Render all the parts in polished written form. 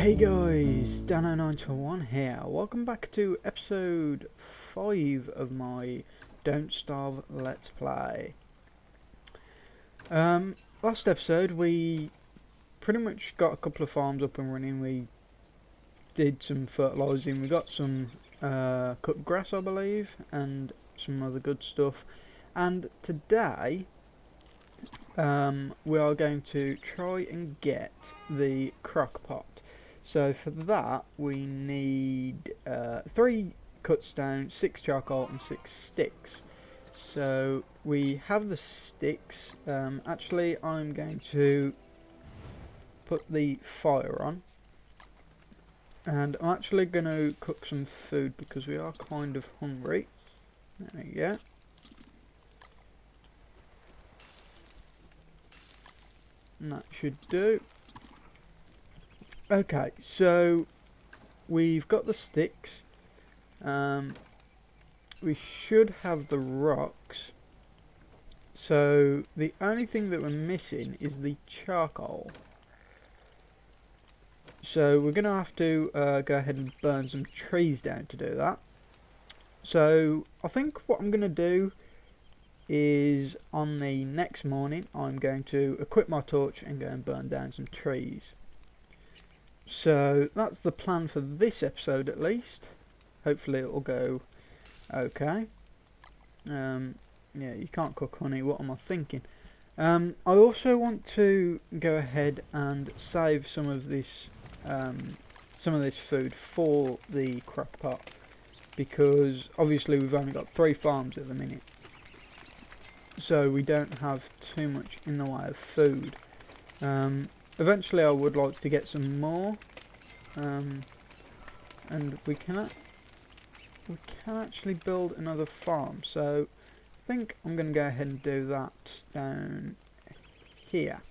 Hey guys, Dano921 here. Welcome back to episode 5 of my Don't Starve Let's Play. Last episode we pretty much got a couple of farms up and running. We did some fertilising, we got some cut grass I believe, and some other good stuff. And today we are going to try and get the crock pot. So for that we need 3 cut stone, 6 charcoal and 6 sticks. So we have the sticks. Actually I'm going to put the fire on, and I'm actually going to cook some food because we are kind of hungry. There we go. And that should do. Okay, so we've got the sticks. We should have the rocks. So the only thing that we're missing is the charcoal. So we're going to have to go ahead and burn some trees down to do that. So I think what I'm going to do is on the next morning I'm going to equip my torch and go and burn down some trees. So that's the plan for this episode at least. Hopefully it will go okay. Yeah, you can't cook honey, what am I thinking? I also want to go ahead and save some of this food for the crock pot, because obviously we've only got 3 farms at the minute, so we don't have too much in the way of food. Eventually I would like to get some more, and we can actually build another farm, so I think I'm going to go ahead and do that down here.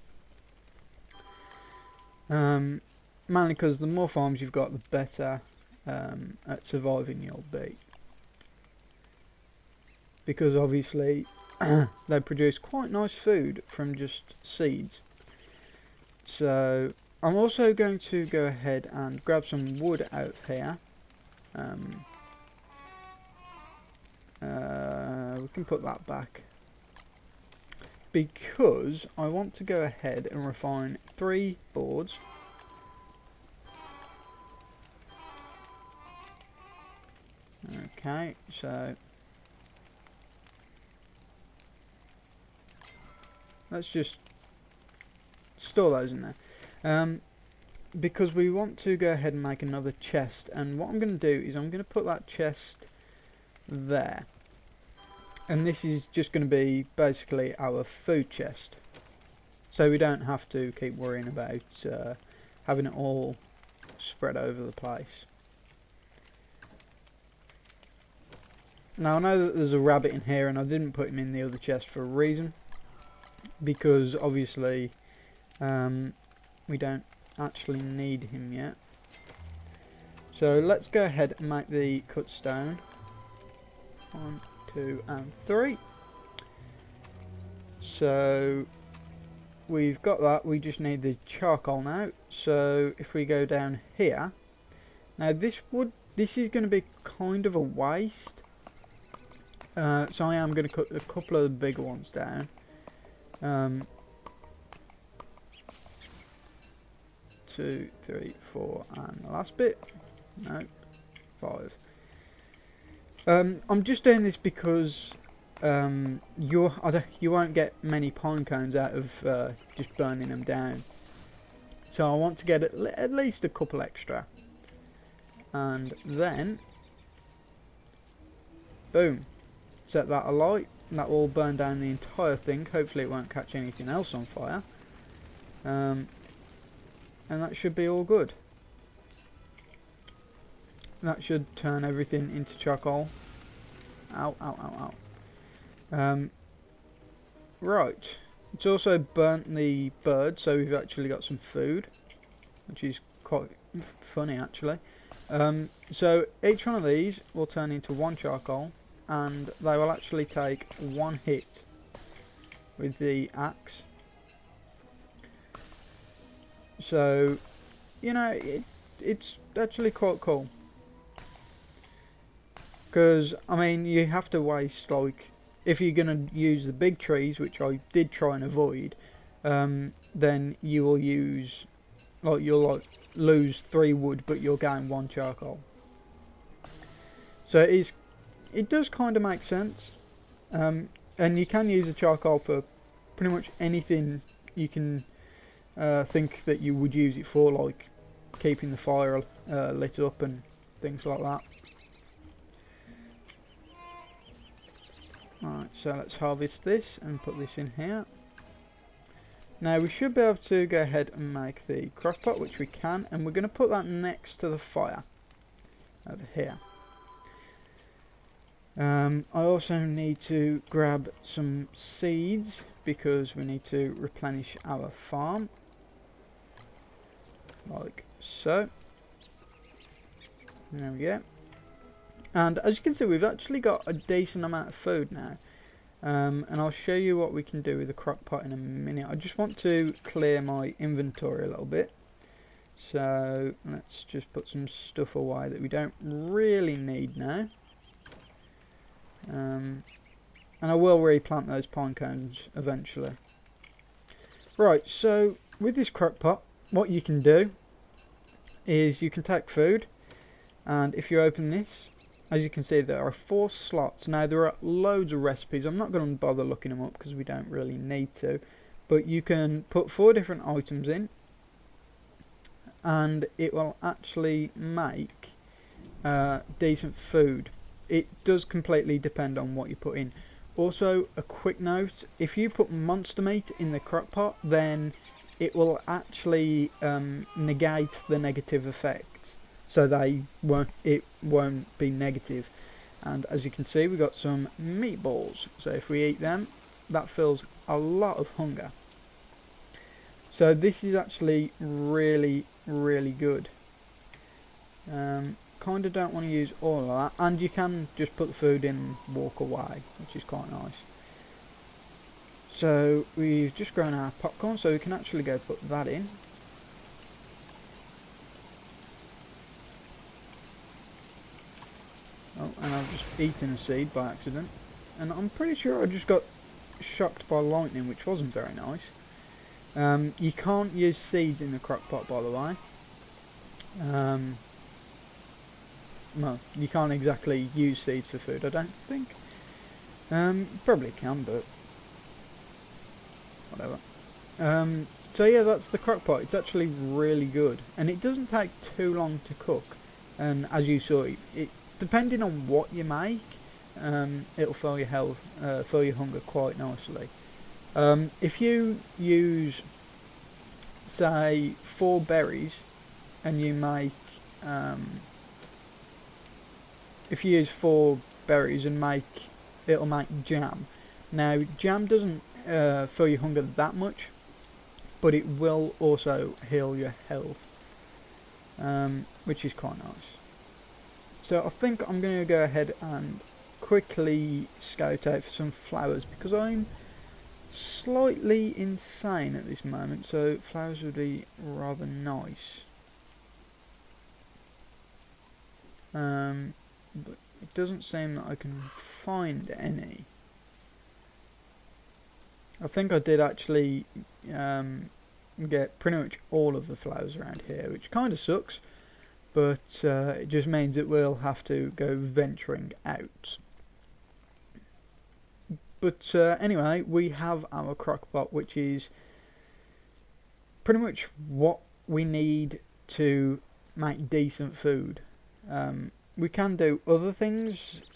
Mainly because the more farms you've got, the better at surviving you'll be, because obviously they produce quite nice food from just seeds. So I'm also going to go ahead and grab some wood out of here. We can put that back, because I want to go ahead and refine 3 boards. Okay, so let's just store those in there, because we want to go ahead and make another chest. And what I'm going to do is I'm going to put that chest there, and this is just going to be basically our food chest, so we don't have to keep worrying about having it all spread over the place. Now I know that there's a rabbit in here, and I didn't put him in the other chest for a reason, because obviously we don't actually need him yet. So let's go ahead and make the cut stone. 1, 2 and 3. So we've got that, we just need the charcoal now. So if we go down here, now this is going to be kind of a waste, so I am going to cut a couple of the bigger ones down. 2, 3, 4 and the last bit, no, 5. I'm just doing this because you won't get many pine cones out of just burning them down, so I want to get at least a couple extra, and then boom, set that alight. That will burn down the entire thing. Hopefully it won't catch anything else on fire, and that should be all good. That should turn everything into charcoal. Ow, ow, ow, ow. Right, it's also burnt the bird, so we've actually got some food, which is quite funny actually. So each one of these will turn into 1 charcoal, and they will actually take 1 hit with the axe. So, you know, it's actually quite cool. Because, I mean, you have to waste, like, if you're going to use the big trees, which I did try and avoid, then you will use, like, you'll, like, lose 3 wood, but you'll gain 1 charcoal. So it does kind of make sense. And you can use the charcoal for pretty much anything you can think that you would use it for, like keeping the fire lit up and things like that. Alright, so let's harvest this and put this in here. Now we should be able to go ahead and make the crock pot, which we can, and we're going to put that next to the fire over here. I also need to grab some seeds because we need to replenish our farm, like so. There we go. And as you can see, we've actually got a decent amount of food now. And I'll show you what we can do with the crock pot in a minute. I just want to clear my inventory a little bit. So let's just put some stuff away that we don't really need now. And I will replant those pine cones eventually. Right, so with this crock pot, what you can do is you can take food, and if you open this, as you can see, there are 4 slots. Now there are loads of recipes. I'm not going to bother looking them up because we don't really need to, but you can put 4 different items in and it will actually make decent food. It does completely depend on what you put in. Also, a quick note, if you put monster meat in the crock pot, then it will actually negate the negative effects. So it won't be negative. And as you can see, we've got some meatballs. So if we eat them, that fills a lot of hunger. So this is actually really, really good. Kind of don't want to use all of that. And you can just put the food in and walk away, which is quite nice. So we've just grown our popcorn, so we can actually go put that in. Oh, and I've just eaten a seed by accident. And I'm pretty sure I just got shocked by lightning, which wasn't very nice. You can't use seeds in the crock pot, by the way. Well, you can't exactly use seeds for food, I don't think. Probably can, but whatever. So yeah, that's the crock pot. It's actually really good, and it doesn't take too long to cook. And as you saw, it depending on what you make, it'll fill your hunger quite nicely. If you use, say, 4 berries, and you make, if you use 4 berries and it'll make jam. Now, jam doesn't fill your hunger that much, but it will also heal your health, which is quite nice. So I think I'm going to go ahead and quickly scout out for some flowers, because I'm slightly insane at this moment, so flowers would be rather nice. But it doesn't seem that I can find any. I think I did actually get pretty much all of the flowers around here, which kind of sucks, but it just means that we'll have to go venturing out. But anyway, we have our crock pot, which is pretty much what we need to make decent food. We can do other things,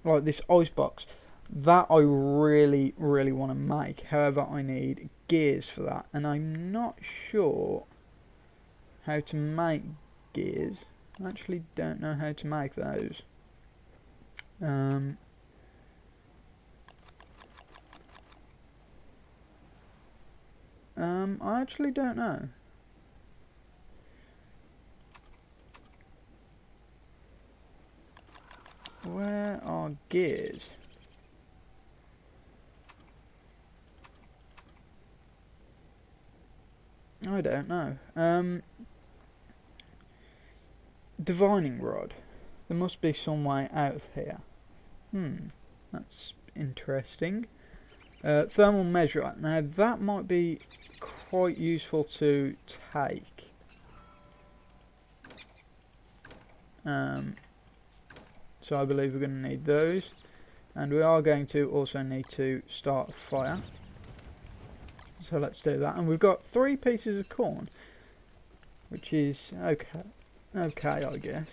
like this ice box. That I really, really want to make. However, I need gears for that, and I'm not sure how to make gears. I actually don't know how to make those. I actually don't know. Where are gears? I don't know. Divining rod. There must be some way out of here. That's interesting. Thermal measure. Now that might be quite useful to take. So I believe we're going to need those, and we are going to also need to start a fire. So let's do that. And we've got 3 pieces of corn, which is okay, I guess.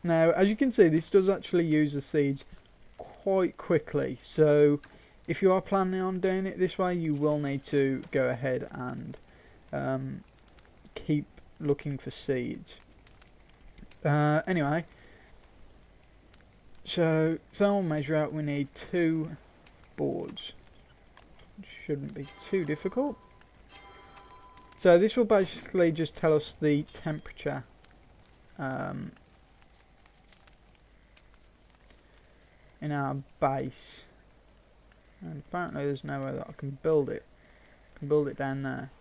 Now, as you can see, this does actually use the seeds quite quickly. So if you are planning on doing it this way, you will need to go ahead and keep looking for seeds. Anyway, so thermal measure out, we need 2 boards. Shouldn't be too difficult. So this will basically just tell us the temperature in our base, and apparently there's no way that I can build it. I can build it down there.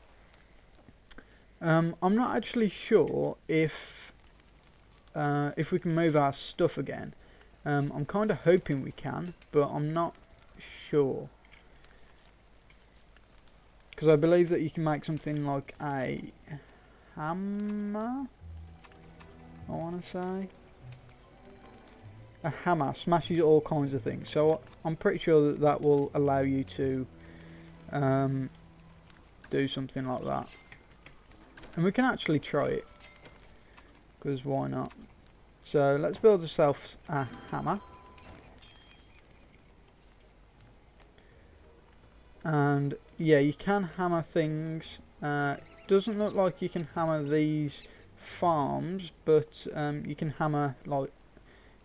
I'm not actually sure if we can move our stuff again. I'm kind of hoping we can, but I'm not sure. Because I believe that you can make something like a hammer, I want to say. A hammer smashes all kinds of things. So I'm pretty sure that that will allow you to do something like that. And we can actually try it. Because why not? So let's build ourselves a hammer. And yeah, you can hammer things. Doesn't look like you can hammer these farms, but you can hammer like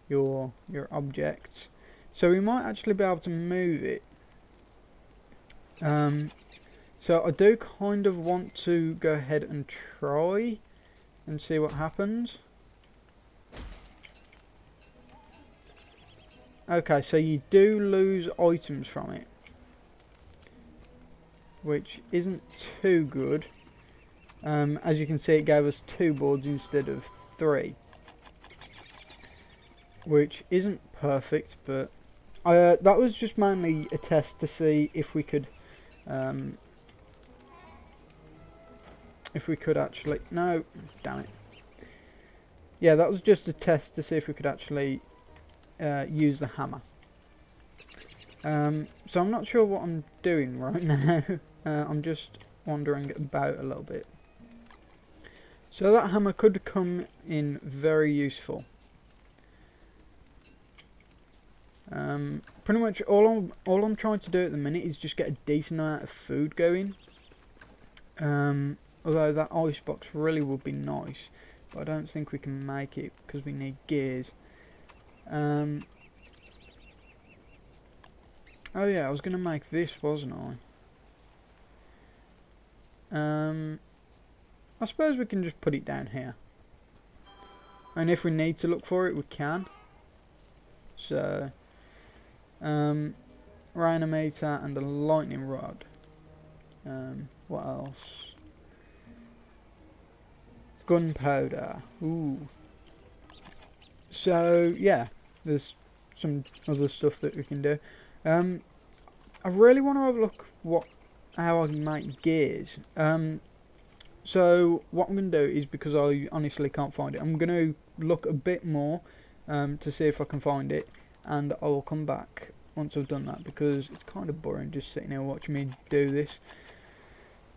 your objects. So we might actually be able to move it. So I do kind of want to go ahead and try and see what happens. Okay, so you do lose items from it, which isn't too good. As you can see, it gave us 2 boards instead of 3, which isn't perfect, but that was just mainly a test to see if we could actually, no, damn it. Yeah, that was just a test to see if we could actually use the hammer. So I'm not sure what I'm doing right now. I'm just wandering about a little bit. So that hammer could come in very useful. Pretty much all I'm trying to do at the minute is just get a decent amount of food going. Although that ice box really would be nice, but I don't think we can make it because we need gears. Oh yeah, I was going to make this, wasn't I? I suppose we can just put it down here. And if we need to look for it, we can. So, Rhinometer and a lightning rod. What else? Gunpowder. Ooh. So, yeah, there's some other stuff that we can do. I really want to have a look how I can make gears. So what I'm going to do is, because I honestly can't find it, I'm going to look a bit more to see if I can find it, and I will come back once I've done that, because it's kind of boring just sitting here watching me do this.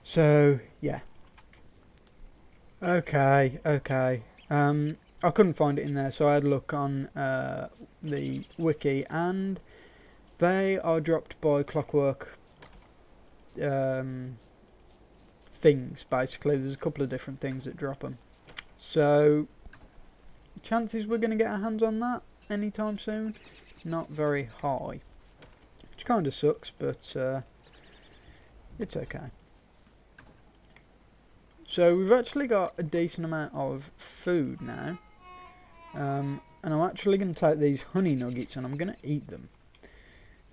So yeah. Okay. I couldn't find it in there, so I had a look on the wiki, and they are dropped by clockwork things, basically. There's a couple of different things that drop them. So, chances we're going to get our hands on that anytime soon, not very high. Which kind of sucks, but it's okay. So, we've actually got a decent amount of food now. And I'm actually going to take these honey nuggets and I'm going to eat them.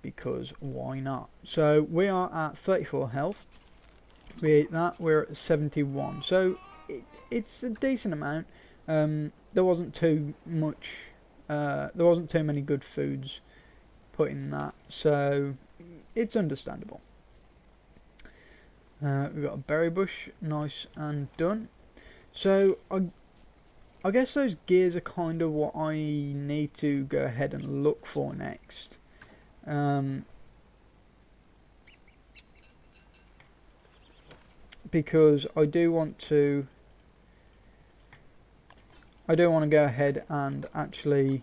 Because why not? So we are at 34 health. We ate that. We're at 71. So it's a decent amount. There wasn't too much. There wasn't too many good foods put in that, so it's understandable. We've got a berry bush, nice and done. So I guess those gears are kind of what I need to go ahead and look for next. Because I do want to go ahead and actually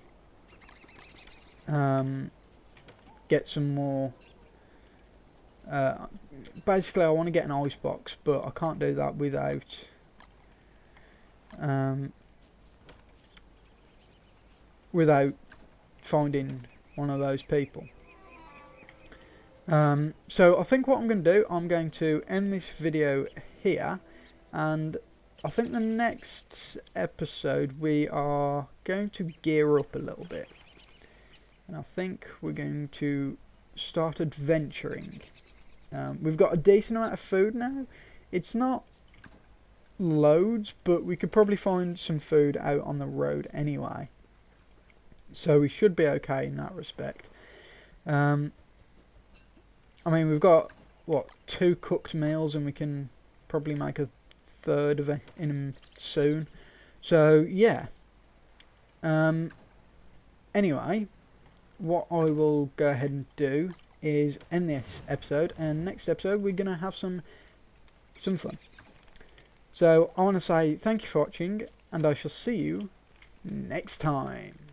get some more. Basically, I want to get an ice box, but I can't do that without finding one of those people. So I think what I'm going to do, I'm going to end this video here, and I think the next episode we are going to gear up a little bit, and I think we're going to start adventuring. We've got a decent amount of food now. It's not loads, but we could probably find some food out on the road anyway, so we should be okay in that respect. I mean, we've got, what, 2 cooked meals, and we can probably make a third of it in them soon. So, yeah. Anyway, what I will go ahead and do is end this episode, and next episode we're going to have some fun. So, I want to say thank you for watching, and I shall see you next time.